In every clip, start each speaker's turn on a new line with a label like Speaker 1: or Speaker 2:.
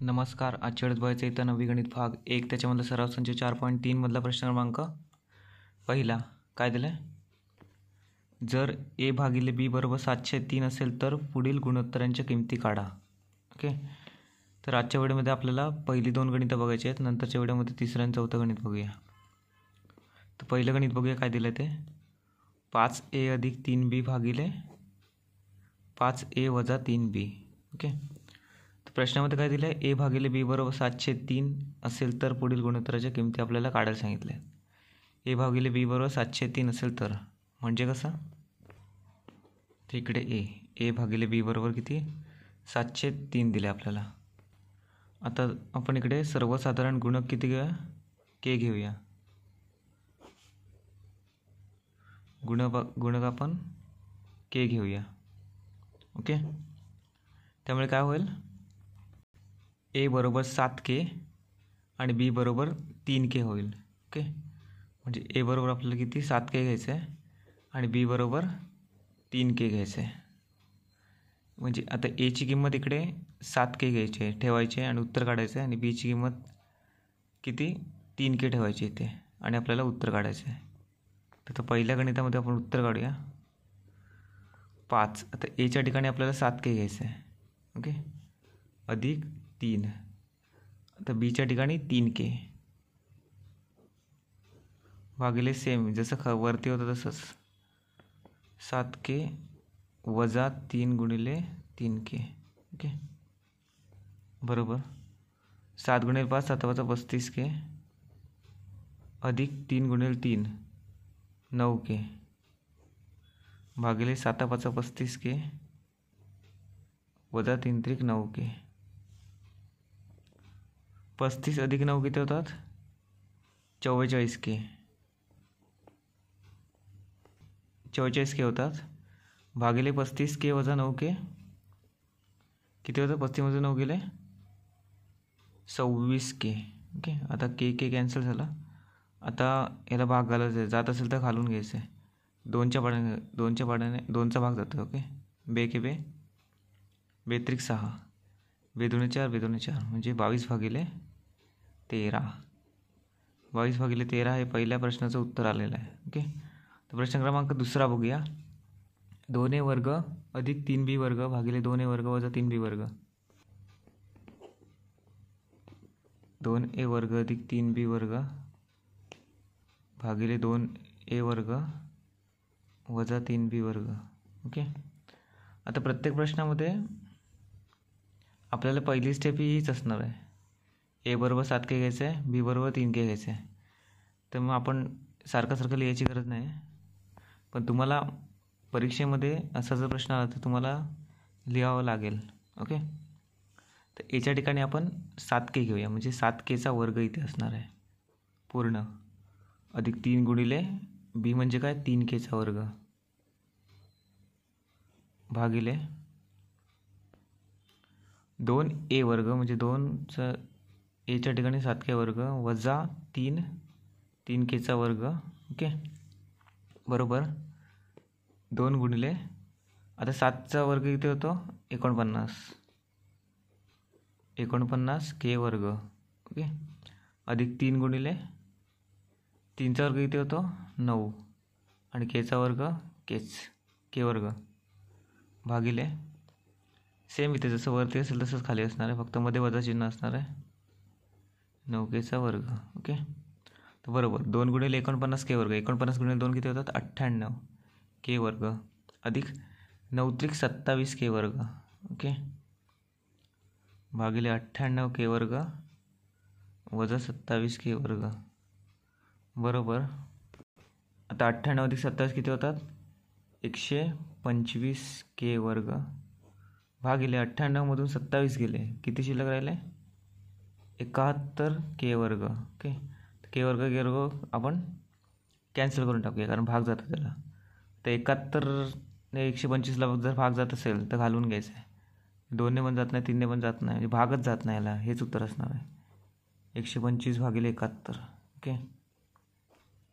Speaker 1: नमस्कार. आजच्या वेळेस बघायचं इथं 9वी गणित भाग 1 त्याच्यामधला सराव संच 4.3 मधला प्रश्न क्रमांक पहिला काय दिलं आहे? जर ए भागिले बी बरोबर 703 असेल तर पुढील गुणोत्तरांच्या किमती काढा. ओके, तर आजच्या व्हिडिओमध्ये आपल्याला पहिली दोन गणितं बघायची आहेत. नंतरच्या व्हिडिओमध्ये तिसरं आणि चौथं गणित बघूया. तर पहिलं गणित बघूया काय दिलं ते. 5a अधिक 3b भागिले 5a वजा 3b. ओके, तर प्रश्नामध्ये काय दिलं आहे? ए भागिले बी बरोबर 703 असेल तर पुढील गुणोत्तराच्या किमती आपल्याला काढायला सांगितल्या. ए भागिले बी बरोबर 703 असेल तर म्हणजे कसं, तर इकडे ए भागिले बी बरोबर किती 703 दिले आपल्याला. आता आपण इकडे सर्वसाधारण गुणक किती घेऊया, के घेऊया. गुणक आपण के घेऊया. ओके, त्यामुळे काय होईल, ए बरोबर 7k आणि बी बरोबर 3k होईल. ओके, म्हणजे ए बरोबर आपल्याला किती 7k घ्यायचं आहे आणि बी बरोबर 3k घ्यायचं आहे. म्हणजे आता एची किंमत इकडे 7k घ्यायची आहे, ठेवायची आहे आणि उत्तर काढायचं आहे, आणि बीची किंमत किती 3k ठेवायची इथे आणि आपल्याला उत्तर काढायचं आहे. तर पहिल्या गणितामध्ये आपण उत्तर काढूया 5. आता एच्या ठिकाणी आपल्याला 7k घ्यायचं आहे. ओके, अधिक 3. आता बीच्या ठिकाणी 3k भागिले सेम जसं वरती होतं तसंच 7k वजा 3 गुणिले 3k. ओके, बरोबर 7 गुणिले 5 7 वजा 35k अधिक 3 गुणिले 3 9k भागिले 7 5 35k वजा 3 त्रिक 9k. 35 अधिक 9 किती होतात 44k. 44k होतात भागिले 35k वजा 9k किती होतं, 35 मध्ये 9 गेले 26k. ओके, आता के कॅन्सल झाला. आता याला भाग घालायचा आहे, जात असेल तर घालून घ्यायचं आहे. 2च्या पाड्याने 2चा भाग जातो. ओके, बे के बे, बेत्रिक 6, बेदुणे 4, बेदुणे 4 म्हणजे 22 भागिले 13. 22 भागिले 13 हे पहिल्या प्रश्नाचं उत्तर आलेलं आहे. ओके, तर प्रश्न क्रमांक दुसरा बघूया. 2a वर्ग अधिक 3b वर्ग भागिले 2a वर्ग वजा 3b वर्ग. 2a वर्ग अधिक 3b वर्ग भागिले 2a वर्ग वजा 3b वर्ग. ओके, आता प्रत्येक प्रश्नामध्ये आपल्याला पहिली स्टेप हीच असणार आहे. ए बरोबर 7k घ्यायचं आहे, बी बरोबर 3k घ्यायचं आहे. तर मग आपण सारखं लिहायची गरज नाही, पण तुम्हाला परीक्षेमध्ये असा जर प्रश्न आला तर तुम्हाला लिहावं लागेल. ओके, तर एच्या ठिकाणी आपण 7k घेऊया, म्हणजे 7kचा वर्ग इथे असणार आहे पूर्ण, अधिक 3 गुणिले बी म्हणजे काय 3kचा वर्ग भागिले 2a वर्ग म्हणजे 2चा एच्या ठिकाणी 7k वर्ग वजा 3kचा वर्ग. ओके, बरोबर 2 गुणिले आता 7चा वर्ग किती होतो 49k वर्ग. ओके, अधिक 3 गुणिले 3चा वर्ग किती होतो 9 आणि केचा वर्ग के वर्ग भागिले सेम इथे जसं वरती असेल तसंच खाली असणार आहे, फक्त मध्ये वजा चिन्ह असणार आहे 9kचा वर्ग. ओके, तर बरोबर 2 गुणिले 49k वर्ग, 49 गुणिले 2 किती होतात 98k वर्ग अधिक 9 त्रिक 27k वर्ग. ओके, भागिले 98k वर्ग वजा 27k वर्ग बरोबर. आता 98 अधिक 27 किती होतात 125k वर्ग भागिले 98 मधून 27 गेले किती शिल्लक राहिले 71k वर्ग. ओके, के वर्ग आपण कॅन्सल करून टाकूया कारण भाग जातो त्याला. तर 71 ने 125ला जर भाग जात असेल तर घालून घ्यायचं आहे. 2ने पण जात नाही, 3ने पण जात नाही, म्हणजे भागच जात नाही याला, हेच उत्तर असणार आहे 125 भागिले 71. ओके,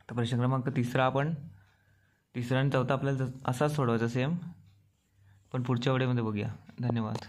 Speaker 1: तर प्रश्न क्रमांक तिसरा आणि चौथा आपल्याला असाच सोडवायचा सेम, पण पुढच्या व्हिडिओमध्ये बघूया. धन्यवाद.